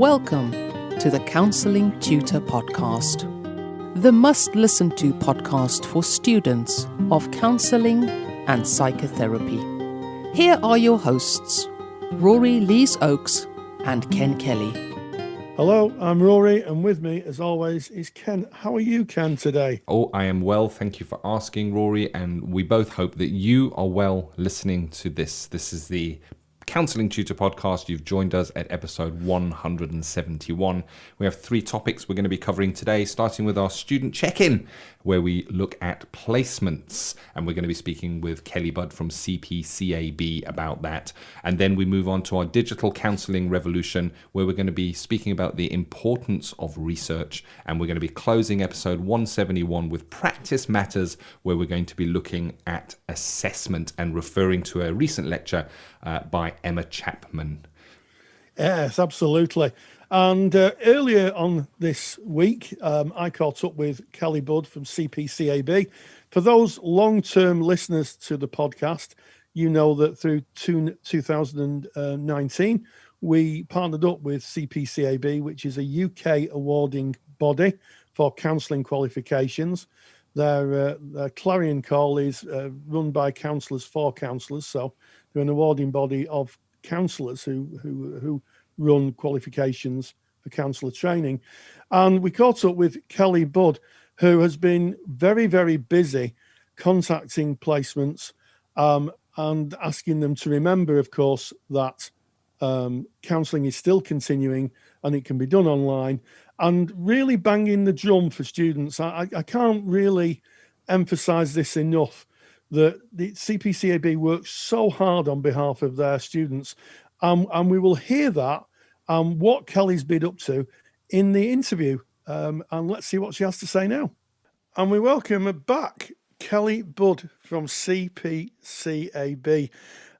Welcome to the Counselling Tutor Podcast, the must-listen-to podcast for students of counselling and psychotherapy. Here are your hosts, Rory Lees-Oakes and Ken Kelly. Hello, I'm Rory, and with me, as always, is Ken. How are you, Ken, today? Oh, I am well. Thank you for asking, Rory. And we both hope that you are well listening to this. This is the Counselling Tutor Podcast. You've joined us at episode 171. We have three topics we're going to be covering today, starting with our student check-in, where we look at placements. And we're going to be speaking with Kelly Budd from CPCAB about that. And then we move on to our Digital Counselling Revolution, where we're going to be speaking about the importance of research. And we're going to be closing episode 171 with Practice Matters, where we're going to be looking at assessment and referring to a recent lecture by Emma Chapman. Yes, absolutely. And earlier on this week, I caught up with Kelly Budd from CPCAB. For those long-term listeners to the podcast, you know that through 2019, we partnered up with CPCAB, which is a UK awarding body for counselling qualifications. Their clarion call is run by counsellors for counsellors, so they're an awarding body of counsellors who run qualifications for counsellor training. And we caught up with Kelly Budd, who has been very, very busy contacting placements and asking them to remember, of course, that counselling is still continuing and it can be done online, and really banging the drum for students. I can't really emphasise this enough, that the CPCAB works so hard on behalf of their students. And we will hear that what Kelly's been up to in the interview. And let's see what she has to say now. And we welcome back Kelly Budd from CPCAB,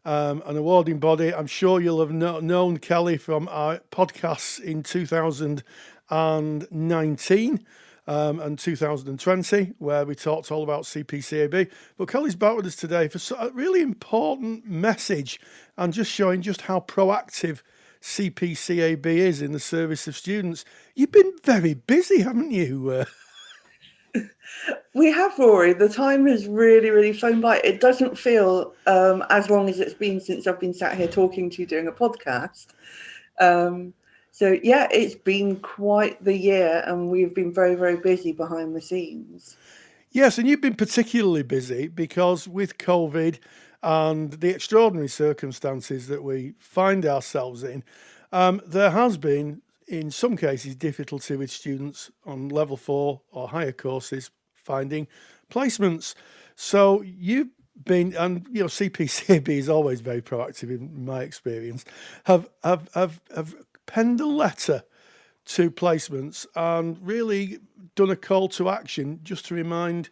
an awarding body. I'm sure you'll have known Kelly from our podcasts in 2019 and 2020, where we talked all about CPCAB. But Kelly's back with us today for a really important message and just showing just how proactive CPCAB is in the service of students. You've been very busy, haven't you? We have, Rory. The time has really, really flown by. It doesn't feel as long as it's been since I've been sat here talking to you doing a podcast. So, yeah, it's been quite the year, and we've been very, very busy behind the scenes. Yes, and you've been particularly busy because with COVID and the extraordinary circumstances that we find ourselves in, there has been, in some cases, difficulty with students on level 4 or higher courses finding placements. So you've been, and you know, CPCAB is always very proactive in my experience, have penned a letter to placements and really done a call to action just to remind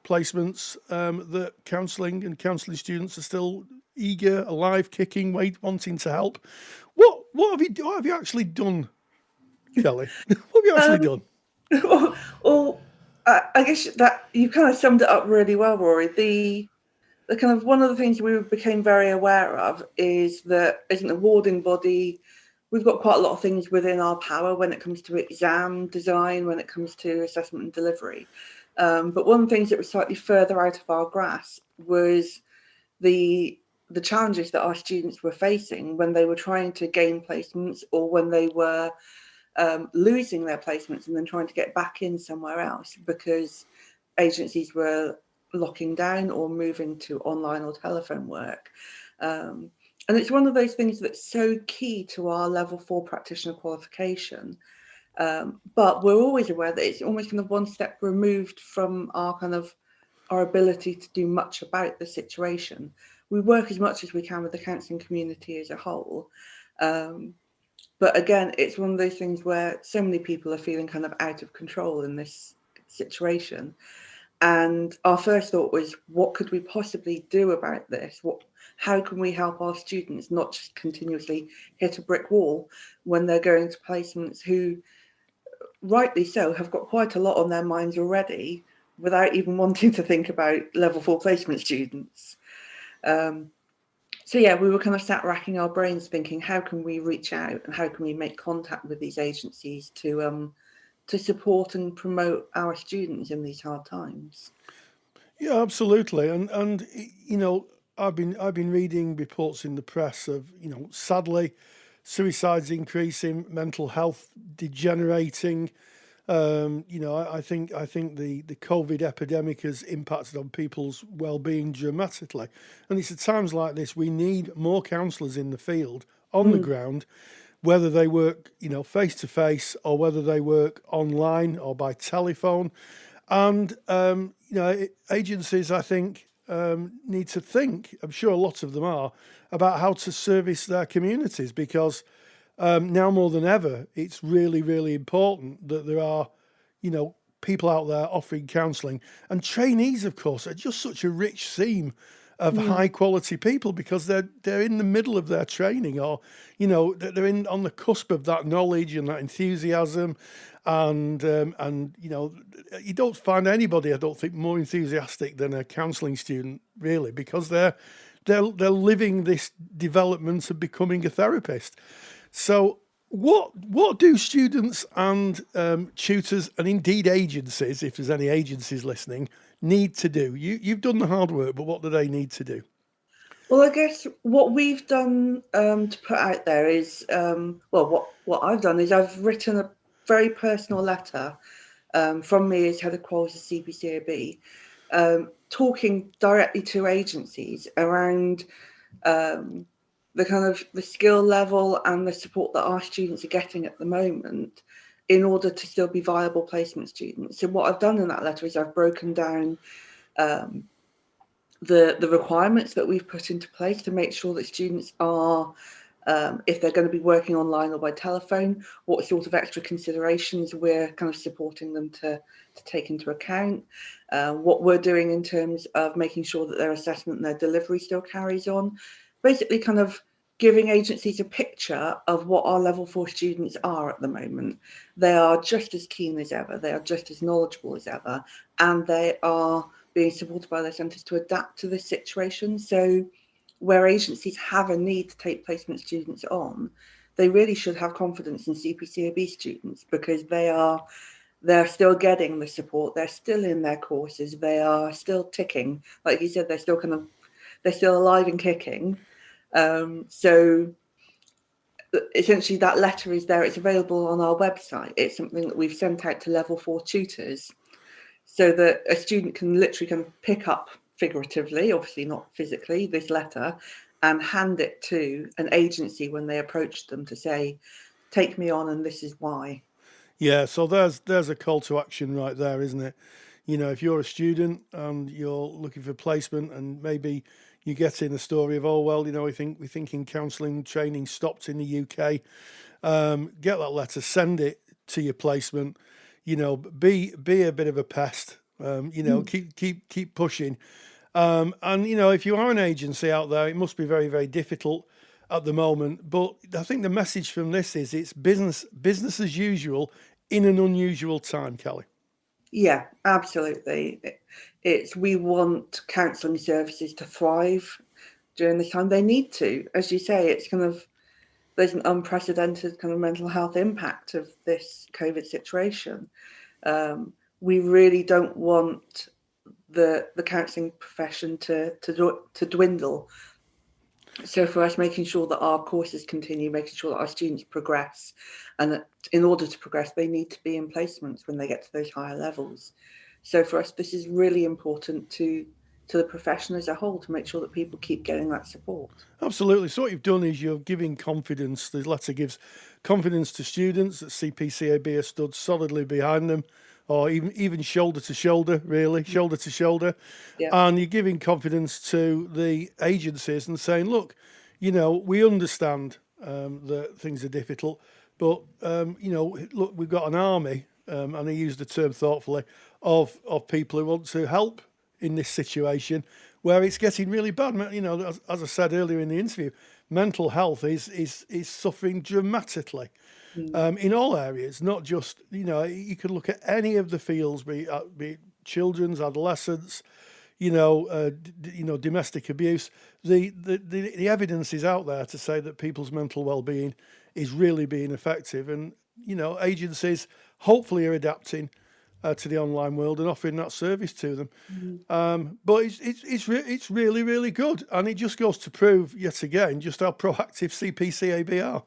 placements that counselling and counselling students are still eager, alive, kicking, wanting to help. What have you actually done, Kelly? What have you actually done? Well, I guess that you kind of summed it up really well, Rory. The kind of one of the things we became very aware of is that as an awarding body, we've got quite a lot of things within our power when it comes to exam design, when it comes to assessment and delivery. But one of the things that was slightly further out of our grasp was the challenges that our students were facing when they were trying to gain placements, or when they were losing their placements and then trying to get back in somewhere else because agencies were locking down or moving to online or telephone work. And it's one of those things that's so key to our level 4 practitioner qualification. But we're always aware that it's almost kind of one step removed from our ability to do much about the situation. We work as much as we can with the counselling community as a whole. But again, it's one of those things where so many people are feeling kind of out of control in this situation. And our first thought was, what could we possibly do about this? How can we help our students not just continuously hit a brick wall when they're going to placements who, rightly so, have got quite a lot on their minds already without even wanting to think about level 4 placement students? So yeah, we were kind of sat racking our brains thinking, how can we reach out and how can we make contact with these agencies to support and promote our students in these hard times? Yeah, absolutely. And you know, I've been reading reports in the press of, you know, sadly, suicides increasing, mental health degenerating. You know, I think the COVID epidemic has impacted on people's well-being dramatically, and it's at times like this we need more counsellors in the field on the ground, whether they work, you know, face to face or whether they work online or by telephone. And you know, agencies, I think, need to think. I'm sure lots of them are about how to service their communities, because now more than ever, it's really, really important that there are, you know, people out there offering counselling. And trainees, of course, are just such a rich seam of high quality people, because they're in the middle of their training, or, you know, they're in on the cusp of that knowledge and that enthusiasm. And you know, you don't find anybody, I don't think, more enthusiastic than a counselling student, really, because they're living this development of becoming a therapist. So what do students and tutors, and indeed agencies, if there's any agencies listening, need to do? You've done the hard work, but what do they need to do? Well, I guess what we've done to put out there is, what I've done is I've written a very personal letter from me as head of quality CPCAB, talking directly to agencies around the kind of the skill level and the support that our students are getting at the moment in order to still be viable placement students. So what I've done in that letter is I've broken down the requirements that we've put into place to make sure that students are, if they're going to be working online or by telephone, what sort of extra considerations we're kind of supporting them to take into account, what we're doing in terms of making sure that their assessment and their delivery still carries on. Basically kind of giving agencies a picture of what our level 4 students are at the moment. They are just as keen as ever, they are just as knowledgeable as ever, and they are being supported by their centres to adapt to this situation. So where agencies have a need to take placement students on, they really should have confidence in CPCAB students, because they're still getting the support, they're still in their courses, they are still ticking. Like you said, they're still alive and kicking. So essentially that letter is there, it's available on our website. It's something that we've sent out to level 4 tutors, so that a student can literally kind of pick up, figuratively, obviously not physically, this letter and hand it to an agency when they approach them to say, take me on and this is why. Yeah, so there's a call to action right there, isn't it? You know, if you're a student and you're looking for placement, and maybe you get in a story of, oh, well, you know, we think in counselling training stopped in the UK, get that letter, send it to your placement, you know, be a bit of a pest, you know, keep pushing. And, you know, if you are an agency out there, it must be very, very difficult at the moment. But I think the message from this is it's business as usual in an unusual time, Kelly. Yeah, absolutely. We want counselling services to thrive during this time. They need to. As you say, it's kind of, there's an unprecedented kind of mental health impact of this COVID situation. We really don't want the counselling profession to dwindle. So for us, making sure that our courses continue, making sure that our students progress, and that in order to progress, they need to be in placements when they get to those higher levels. So for us, this is really important to the profession as a whole, to make sure that people keep getting that support. Absolutely. So what you've done is you're giving confidence. The letter gives confidence to students that CPCAB has stood solidly behind them, or even shoulder to shoulder, really, shoulder to shoulder. Yeah. And you're giving confidence to the agencies and saying, look, you know, we understand that things are difficult, but, you know, look, we've got an army, and I use the term thoughtfully, of people who want to help in this situation where it's getting really bad. You know, as I said earlier in the interview, mental health is suffering dramatically. In all areas, not just, you know, you could look at any of the fields, be it children's, adolescents, domestic abuse. The evidence is out there to say that people's mental well-being is really being effective, and agencies hopefully are adapting to the online world and offering that service to them. But it's really, really good, and it just goes to prove yet again just how proactive CPCAB are.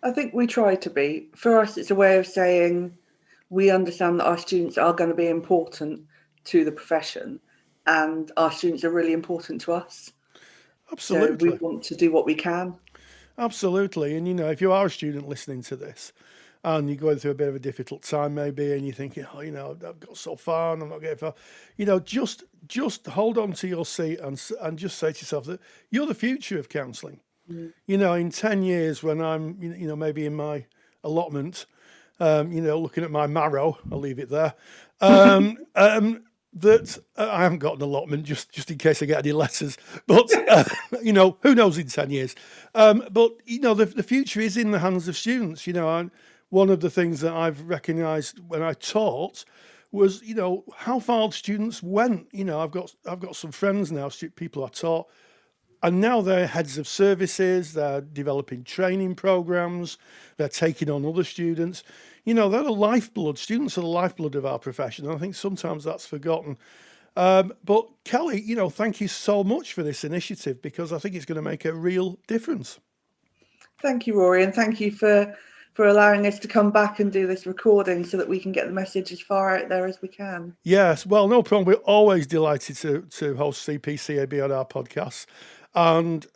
I think we try to be. For us, it's a way of saying we understand that our students are going to be important to the profession, and our students are really important to us. Absolutely. So we want to do what we can. Absolutely. And, if you are a student listening to this and you're going through a bit of a difficult time maybe, and you're thinking, I've got so far and I'm not getting far, just hold on to your seat and just say to yourself that you're the future of counselling. In 10 years when I'm, maybe in my allotment, looking at my marrow, I'll leave it there, that I haven't got an allotment just in case I get any letters, but, who knows in 10 years. But, the future is in the hands of students, one of the things that I've recognised when I taught was, how far students went. I've got some friends now, people I taught, and now they're heads of services, they're developing training programs, they're taking on other students. They're the lifeblood. Students are the lifeblood of our profession, and I think sometimes that's forgotten. But Kelly, thank you so much for this initiative, because I think it's going to make a real difference. Thank you, Rory, and thank you for allowing us to come back and do this recording so that we can get the message as far out there as we can. Yes, well, no problem. We're always delighted to host CPCAB on our podcast. And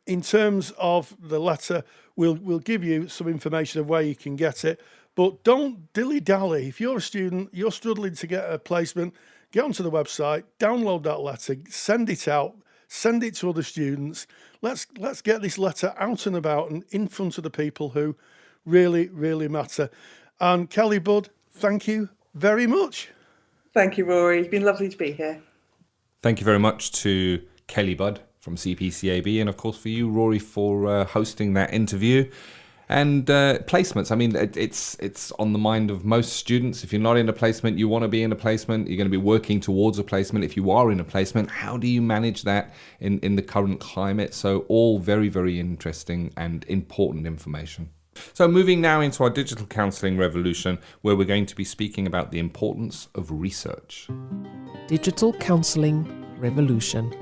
in terms of the letter, we'll give you some information of where you can get it. But don't dilly-dally. If you're a student, you're struggling to get a placement, get onto the website, download that letter, send it out, send it to other students. Let's get this letter out and about and in front of the people who really, really matter. And Kelly Budd, thank you very much. Thank you, Rory. It's been lovely to be here. Thank you very much to Kelly Budd from CPCAB, and of course for you, Rory, for hosting that interview. And placements, I mean, it's on the mind of most students. If you're not in a placement, you want to be in a placement, you're going to be working towards a placement. If you are in a placement, how do you manage that in the current climate? So all very, very interesting and important information. So moving now into our Digital Counselling Revolution, where we're going to be speaking about the importance of research. Digital Counselling Revolution.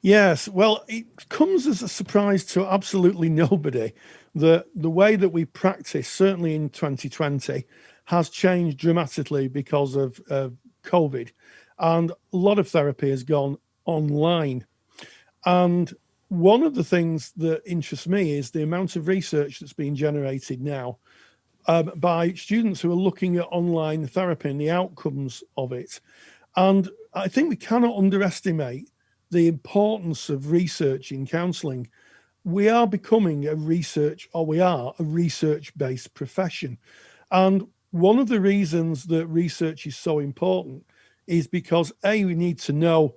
Yes, well, it comes as a surprise to absolutely nobody that the way that we practice, certainly in 2020, has changed dramatically because of COVID. And a lot of therapy has gone online. And one of the things that interests me is the amount of research that's being generated now by students who are looking at online therapy and the outcomes of it. And I think we cannot underestimate the importance of research in counselling. We are becoming a research-based profession. And one of the reasons that research is so important is because, A, we need to know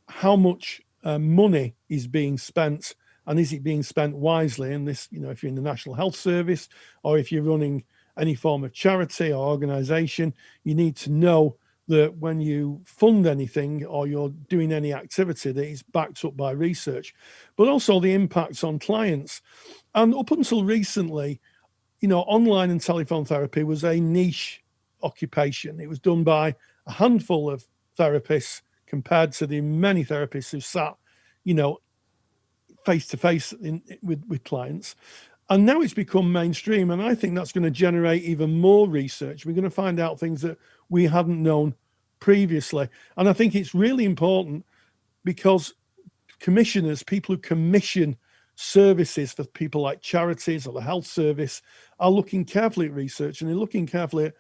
how much money is being spent, and is it being spent wisely? And this, if you're in the National Health Service or if you're running any form of charity or organisation, you need to know that when you fund anything or you're doing any activity, that is backed up by research, but also the impacts on clients. And up until recently, online and telephone therapy was a niche occupation. It was done by a handful of therapists compared to the many therapists who sat, face to face with clients. And now it's become mainstream, and I think that's going to generate even more research. We're going to find out things that we hadn't known previously. And I think it's really important because commissioners, people who commission services for people like charities or the health service, are looking carefully at research, and they're looking carefully at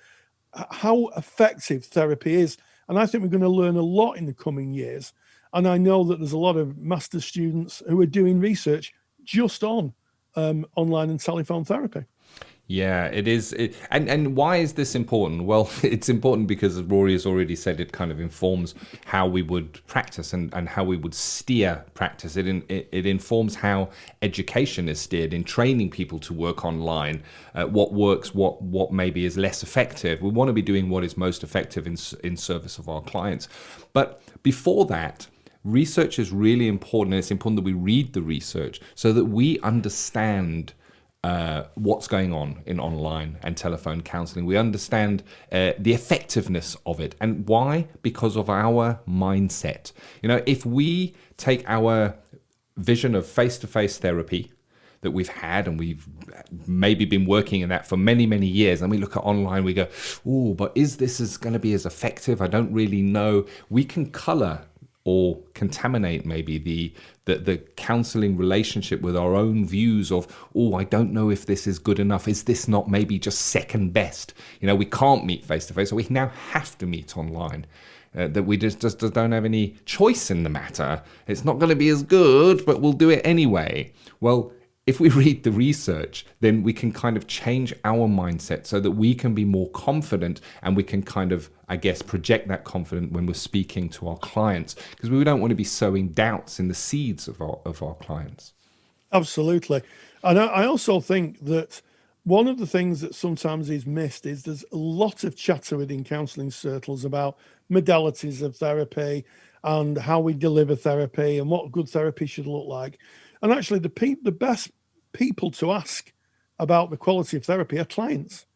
how effective therapy is. And I think we're going to learn a lot in the coming years. And I know that there's a lot of master's students who are doing research just on online and telephone therapy. Yeah, it is. And why is this important? Well, it's important because, as Rory has already said, it kind of informs how we would practice and how we would steer practice. It informs how education is steered in training people to work online, what works, what maybe is less effective. We want to be doing what is most effective in service of our clients. But before that, research is really important, and it's important that we read the research so that we understand what's going on in online and telephone counselling. We understand the effectiveness of it. And why? Because of our mindset. If we take our vision of face-to-face therapy that we've had, and we've maybe been working in that for many, many years, and we look at online, we go, oh, but is this going to be as effective? I don't really know. We can colour or contaminate maybe the counselling relationship with our own views of, oh, I don't know if this is good enough. Is this not maybe just second best? We can't meet face to face, so we now have to meet online. That we just don't have any choice in the matter. It's not going to be as good, but we'll do it anyway. Well, if we read the research, then we can kind of change our mindset so that we can be more confident, and we can kind of, I guess, project that confidence when we're speaking to our clients, because we don't want to be sowing doubts in the seeds of our clients. Absolutely. And I also think that one of the things that sometimes is missed is there's a lot of chatter within counselling circles about modalities of therapy and how we deliver therapy and what good therapy should look like. And actually, the best people to ask about the quality of therapy are clients.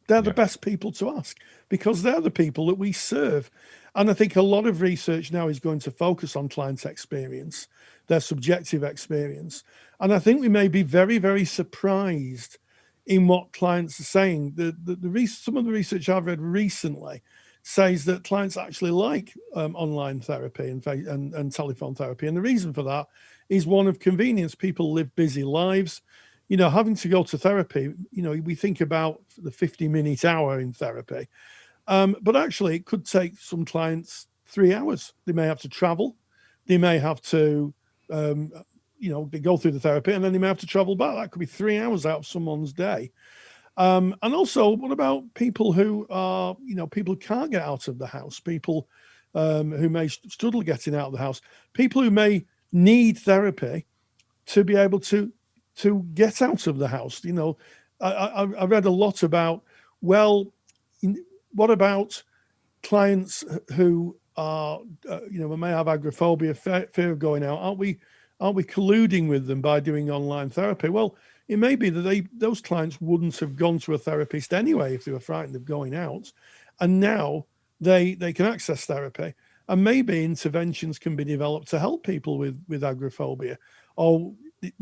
They're the best people to ask because they're the people that we serve. And I think a lot of research now is going to focus on client experience, their subjective experience. And I think we may be very, very surprised in what clients are saying. Some of the research I've read recently says that clients actually like online therapy and telephone therapy. And the reason for that is one of convenience. People live busy lives. Having to go to therapy, we think about the 50-minute hour in therapy. But actually, it could take some clients 3 hours. They may have to travel. They may have to, they go through the therapy and then they may have to travel back. That could be 3 hours out of someone's day. And also, what about people who are, people who can't get out of the house, people who may struggle getting out of the house, people who may need therapy to be able to get out of the house. I read a lot about, what about clients who are, may have agoraphobia, fear of going out? Aren't we colluding with them by doing online therapy? Well, it may be that those clients wouldn't have gone to a therapist anyway if they were frightened of going out, and now they can access therapy, and maybe interventions can be developed to help people with agoraphobia, or the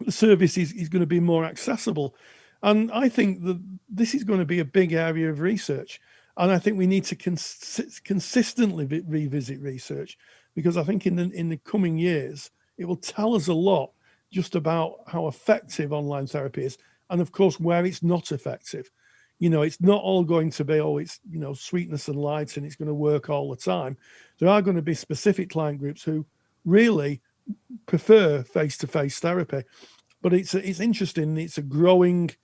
service is going to be more accessible. And I think that this is going to be a big area of research, and I think we need to consistently revisit research, because I think in the coming years it will tell us a lot just about how effective online therapy is, and of course where it's not effective. It's not all going to be, it's sweetness and light and it's going to work all the time. There are going to be specific client groups who really prefer face-to-face therapy. But it's interesting. It's a growing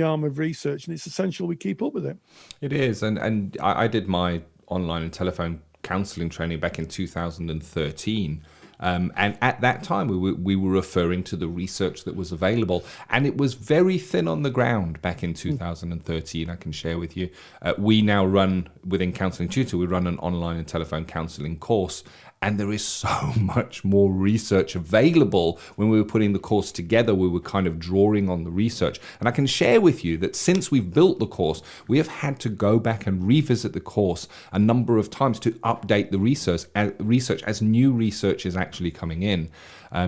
arm of research, and it's essential we keep up with it. It is, and I did my online and telephone counselling training back in 2013. And at that time, we were referring to the research that was available, and it was very thin on the ground back in 2013. I can share with you. We now run, within Counselling Tutor, we run an online and telephone counselling course, and there is so much more research available. When we were putting the course together, we were kind of drawing on the research. And I can share with you that since we've built the course, we have had to go back and revisit the course a number of times to update the research as new research is actually coming in.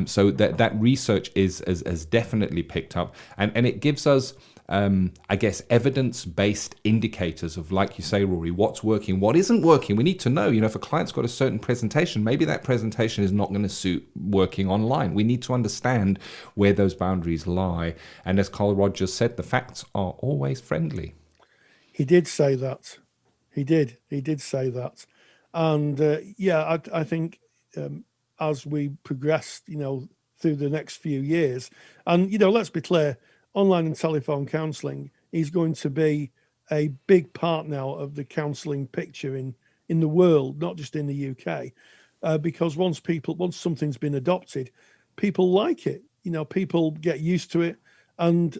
So that research has definitely picked up, and it gives us I guess evidence-based indicators of, like you say, Rory, what's working, what isn't working. We need to know, if a client's got a certain presentation, maybe that presentation is not going to suit working online. We need to understand where those boundaries lie. And as Carl Rogers said, the facts are always friendly. He did say that. He did say that. And I think as we progressed, through the next few years. And, let's be clear, online and telephone counselling is going to be a big part now of the counselling picture in the world, not just in the UK, because once something's been adopted, people like it. People get used to it, and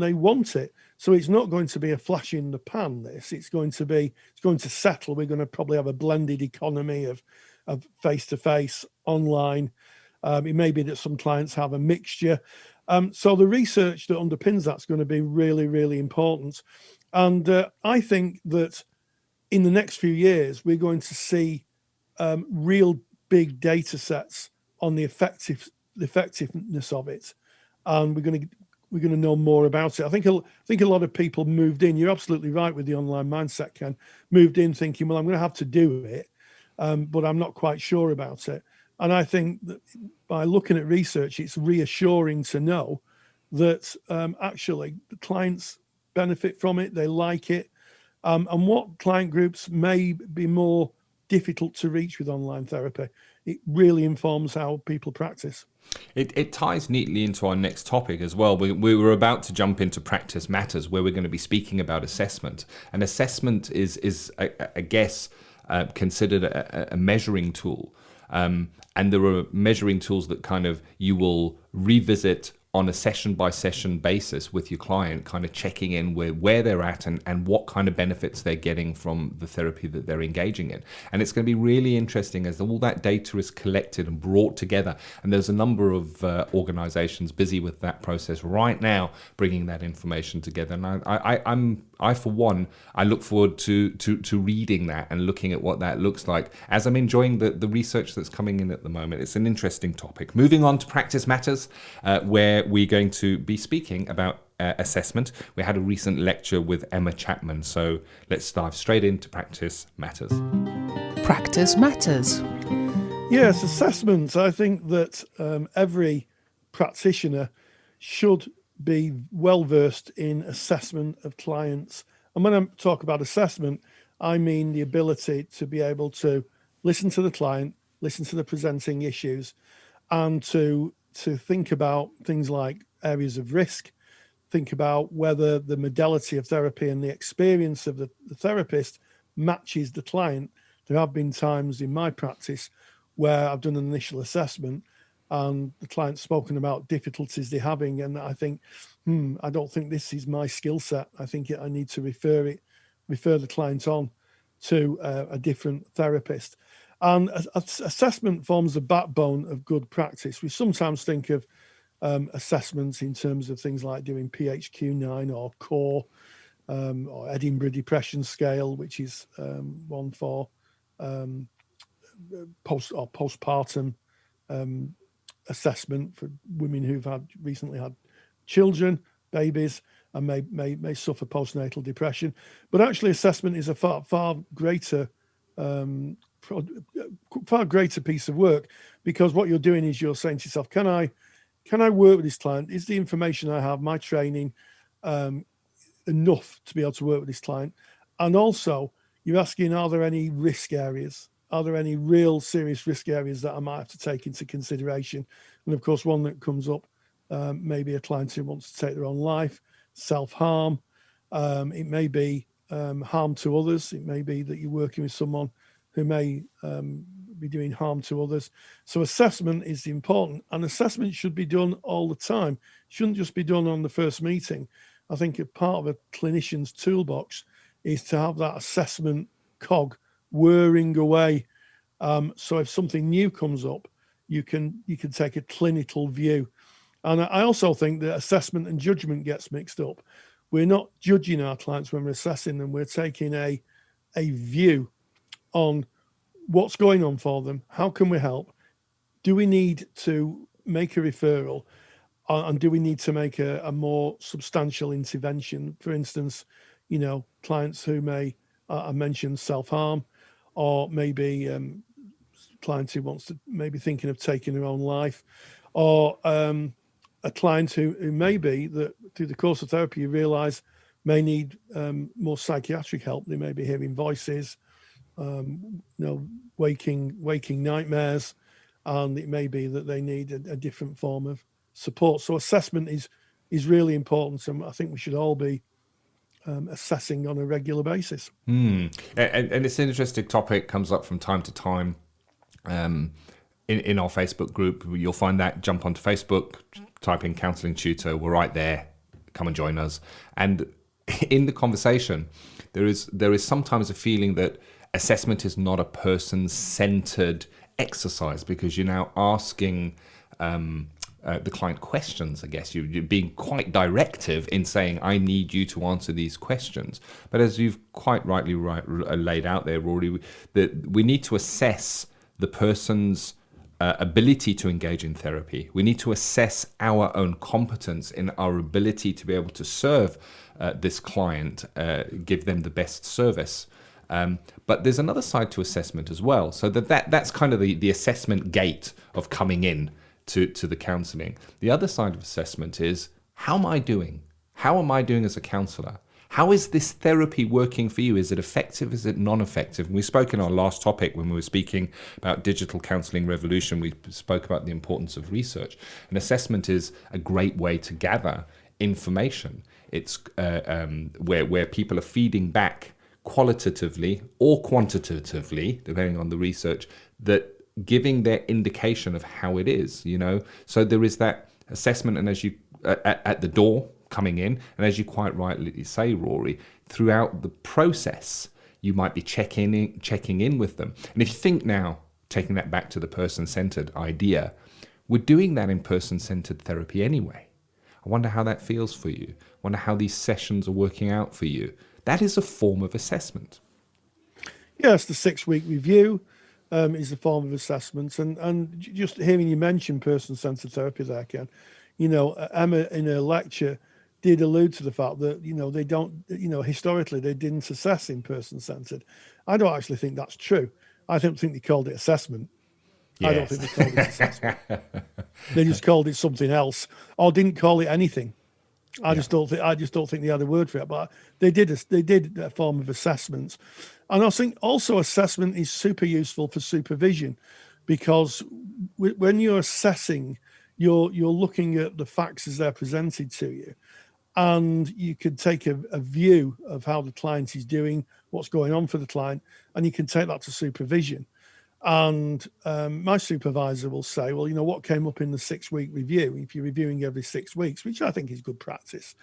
they want it. So it's not going to be a flash in the pan. It's going to settle. We're going to probably have a blended economy of face-to-face, online. It may be that some clients have a mixture. So the research that underpins that's going to be really, really important. And I think that in the next few years, we're going to see real big data sets on the effectiveness of it, and we're going to know more about it. I think a lot of people moved in. You're absolutely right with the online mindset, Ken. Moved in thinking, well, I'm going to have to do it, but I'm not quite sure about it. And I think that by looking at research, it's reassuring to know that actually the clients benefit from it. They like it. And what client groups may be more difficult to reach with online therapy, it really informs how people practice. It ties neatly into our next topic as well. We were about to jump into Practice Matters, where we're going to be speaking about assessment. And assessment is I guess, considered a measuring tool. And there are measuring tools that kind of you will revisit on a session-by-session basis with your client, kind of checking in where they're at and what kind of benefits they're getting from the therapy that they're engaging in. And it's going to be really interesting as all that data is collected and brought together. And there's a number of organizations busy with that process right now, bringing that information together. And I for one, I look forward to reading that and looking at what that looks like as I'm enjoying the research that's coming in at the moment. It's an interesting topic. Moving on to Practice Matters, where we're going to be speaking about assessment. We had a recent lecture with Emma Chapman, so let's dive straight into Practice Matters. Practice Matters. Yes, assessments. I think that every practitioner should be well versed in assessment of clients. And when I talk about assessment, I mean the ability to be able to listen to the client, listen to the presenting issues, and to think about things like areas of risk, think about whether the modality of therapy and the experience of the therapist matches the client. There have been times in my practice where I've done an initial assessment and the client's spoken about difficulties they're having, and I think, I don't think this is my skill set. I think I need to refer the client on to a different therapist. And assessment forms the backbone of good practice. We sometimes think of assessments in terms of things like doing PHQ-9 or CORE, or Edinburgh Depression Scale, which is one for postpartum assessment for women who've recently had children, babies, and may suffer postnatal depression. But actually, assessment is a far greater piece of work, because what you're doing is you're saying to yourself, can I work with this client? Is the information I have, my training, enough to be able to work with this client? And also, you're asking, are there any risk areas? Are there any real serious risk areas that I might have to take into consideration? And of course, one that comes up, maybe a client who wants to take their own life, self-harm. It may be harm to others. It may be that you're working with someone who may be doing harm to others. So assessment is important, and assessment should be done all the time. It shouldn't just be done on the first meeting. I think a part of a clinician's toolbox is to have that assessment cog whirring away. So if something new comes up, you can take a clinical view. And I also think that assessment and judgment gets mixed up. We're not judging our clients when we're assessing them. We're taking a view on what's going on for them. How can we help? Do we need to make a referral? And do we need to make a more substantial intervention? For instance, clients who may, I mentioned self-harm, or maybe clients who wants to maybe thinking of taking their own life, or a client who may be that through the course of therapy you realise may need more psychiatric help. They may be hearing voices, waking nightmares, and it may be that they need a different form of support. So assessment is really important, and I think we should all be assessing on a regular basis. And it's an interesting topic, comes up from time to time in our Facebook group. You'll find that, jump onto Facebook, type in Counselling Tutor, we're right there, come and join us. And in the conversation, there is sometimes a feeling that assessment is not a person-centered exercise, because you're now asking the client questions. I guess you're being quite directive in saying, I need you to answer these questions. But as you've quite rightly laid out there, Rory, that we need to assess the person's ability to engage in therapy. We need to assess our own competence in our ability to be able to serve this client, give them the best service. But there's another side to assessment as well. So that's kind of the assessment gate of coming in to the counselling. The other side of assessment is, how am I doing? How am I doing as a counsellor? How is this therapy working for you? Is it effective? Is it non-effective? And we spoke in our last topic when we were speaking about Digital Counselling Revolution, we spoke about the importance of research. And assessment is a great way to gather information. It's where people are feeding back qualitatively or quantitatively, depending on the research, that giving their indication of how it is, So there is that assessment, and as you at the door coming in, and as you quite rightly say, Rory, throughout the process, you might be checking in with them. And if you think now, taking that back to the person-centered idea, we're doing that in person-centered therapy anyway. I wonder how that feels for you. I wonder how these sessions are working out for you. That is a form of assessment. Yes, the 6-week review is a form of assessment. And just hearing you mention person-centered therapy there, Ken, Emma in her lecture did allude to the fact that, they don't, historically they didn't assess in person-centered. I don't actually think that's true. I don't think they called it assessment. Yes. I don't think they called it assessment. They just called it something else, or didn't call it anything. I just don't think they had a word for it, but they did a form of assessment. And I think also assessment is super useful for supervision, because when you're assessing, you're looking at the facts as they're presented to you, and you can take a view of how the client is doing, what's going on for the client, and you can take that to supervision. And my supervisor will say, well, what came up in the 6-week review? If you're reviewing every 6 weeks, which I think is good practice,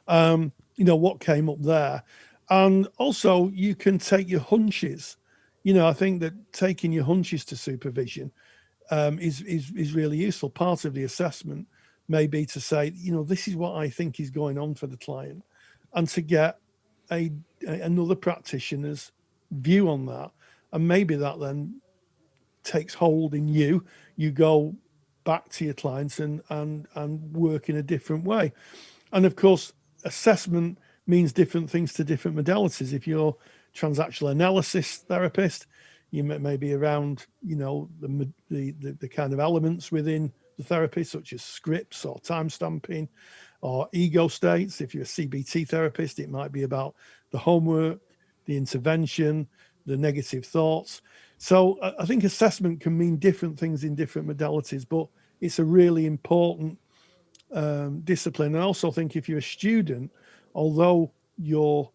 what came up there? And also you can take your hunches. I think that taking your hunches to supervision is really useful. Part of the assessment may be to say, this is what I think is going on for the client, and to get another practitioner's view on that. And maybe that then takes hold in you. You go back to your clients and work in a different way. And of course, assessment means different things to different modalities. If you're transactional analysis therapist, you may be around, the kind of elements within the therapy, such as scripts or time stamping or ego states. If you're a CBT therapist, it might be about the homework, the intervention, the negative thoughts. So I think assessment can mean different things in different modalities, but it's a really important discipline. And I also think if you're a student, although your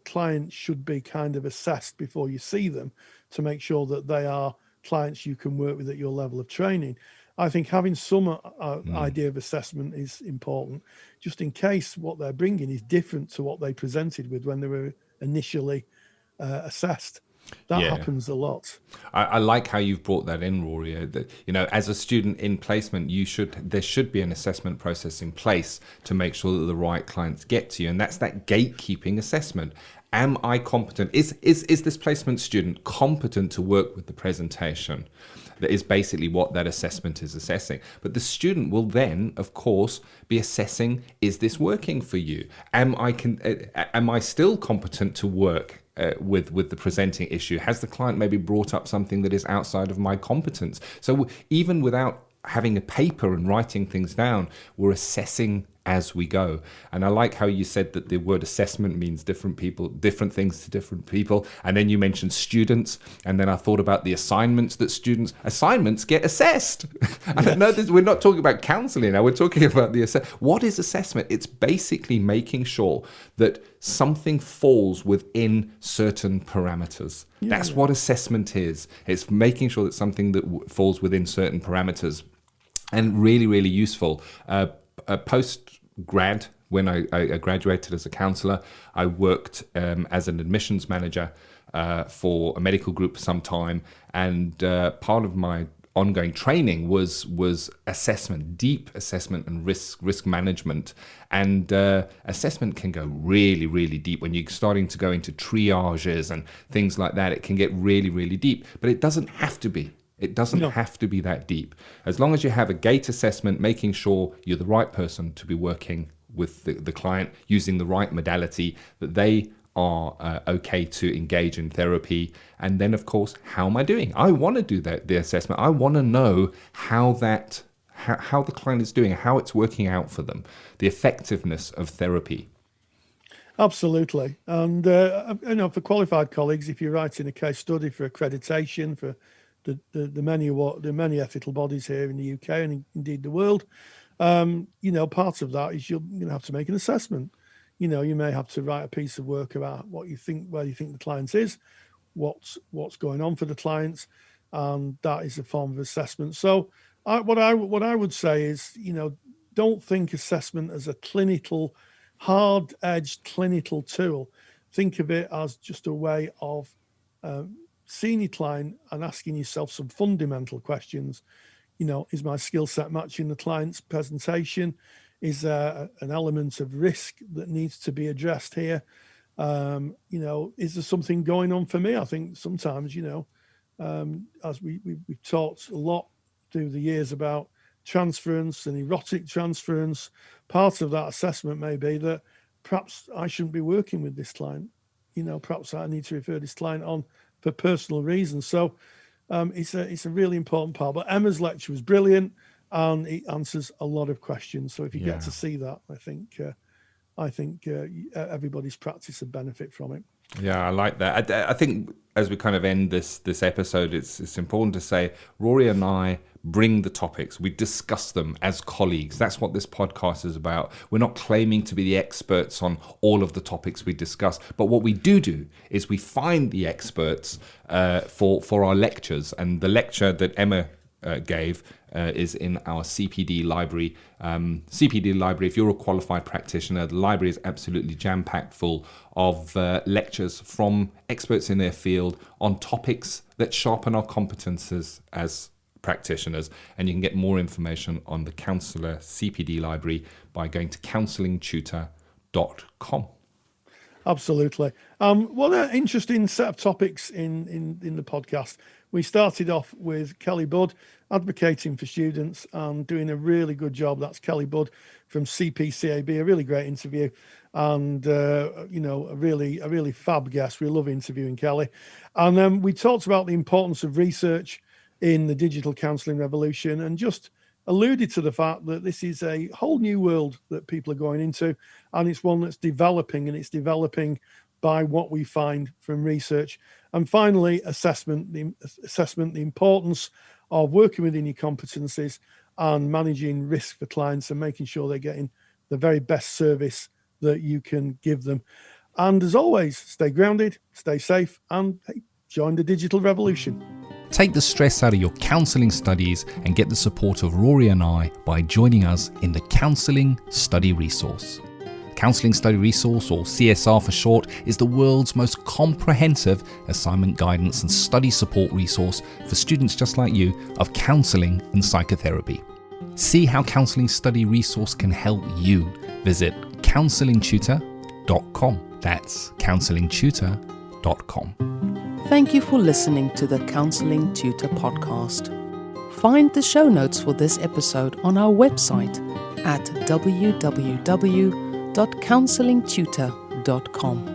client should be kind of assessed before you see them to make sure that they are clients you can work with at your level of training, I think having some idea of assessment is important, just in case what they're bringing is different to what they presented with when they were initially assessed. That happens a lot. I like how you've brought that in, Rory. That, as a student in placement, there should be an assessment process in place to make sure that the right clients get to you, and that's that gatekeeping assessment. Am I competent? Is this placement student competent to work with the presentation? That is basically what that assessment is assessing. But the student will then, of course, be assessing: is this working for you? Am I still competent to work with the presenting issue? Has the client maybe brought up something that is outside of my competence? So even without having a paper and writing things down, we're assessing as we go. And I like how you said that the word assessment means different things to different people. And then you mentioned students. And then I thought about the assignments assignments get assessed. I don't know this. We're not talking about counseling now. We're talking about what is assessment? It's basically making sure that something falls within certain parameters. That's what assessment is. It's making sure that something that falls within certain parameters. And really, really useful. Post-grad, when I graduated as a counsellor, I worked as an admissions manager for a medical group for some time. And part of my ongoing training was assessment, deep assessment and risk management. And assessment can go really, really deep. When you're starting to go into triages and things like that, it can get really, really deep. But it doesn't have to be. It doesn't have to be that deep. As long as you have a gate assessment, making sure you're the right person to be working with the client, using the right modality, that they are okay to engage in therapy. And then, of course, how am I doing? I want to do the assessment. I want to know how the client is doing, how it's working out for them, the effectiveness of therapy. Absolutely. And, for qualified colleagues, if you're writing a case study for accreditation, for the many ethical bodies here in the UK and indeed the world, part of that is you're going to have to make an assessment. You may have to write a piece of work about where you think the client is, what's going on for the clients, and that is a form of assessment. So what I would say is, don't think assessment as a clinical, hard-edged clinical tool. Think of it as just a way of seeing your client and asking yourself some fundamental questions. Is my skill set matching the client's presentation? Is there an element of risk that needs to be addressed here? Is there something going on for me? I think sometimes, as we've talked a lot through the years about transference and erotic transference, part of that assessment may be that perhaps I shouldn't be working with this client. Perhaps I need to refer this client on for personal reasons. So it's a really important part. But Emma's lecture was brilliant, and it answers a lot of questions. So if you get to see that, I think everybody's practice would benefit from it. Yeah, I like that. I think as we kind of end this episode, it's important to say Rory and I bring the topics. We discuss them as colleagues. That's what this podcast is about. We're not claiming to be the experts on all of the topics we discuss, but what we do is we find the experts for our lectures. And the lecture that Emma gave is in our CPD library. CPD library, if you're a qualified practitioner, the library is absolutely jam-packed full of lectures from experts in their field on topics that sharpen our competences as practitioners. And you can get more information on the Counsellor CPD library by going to counsellingtutor.com. Absolutely. What an interesting set of topics in the podcast. We started off with Kelly Budd advocating for students and doing a really good job. That's Kelly Budd from CPCAB, a really great interview, and a really fab guest. We love interviewing Kelly. And then we talked about the importance of research in the Digital Counselling Revolution, and just alluded to the fact that this is a whole new world that people are going into, and it's one that's developing, and it's developing by what we find from research. And finally, assessment, the importance of working within your competencies and managing risk for clients and making sure they're getting the very best service that you can give them. And as always, stay grounded, stay safe, and join the digital revolution. Take the stress out of your counselling studies and get the support of Rory and I by joining us in the Counselling Study Resource. Counselling Study Resource, or CSR for short, is the world's most comprehensive assignment guidance and study support resource for students just like you of counselling and psychotherapy. See how Counselling Study Resource can help you. Visit counsellingtutor.com. That's counsellingtutor.com. Thank you for listening to the Counselling Tutor Podcast. Find the show notes for this episode on our website at www.counsellingtutor.com.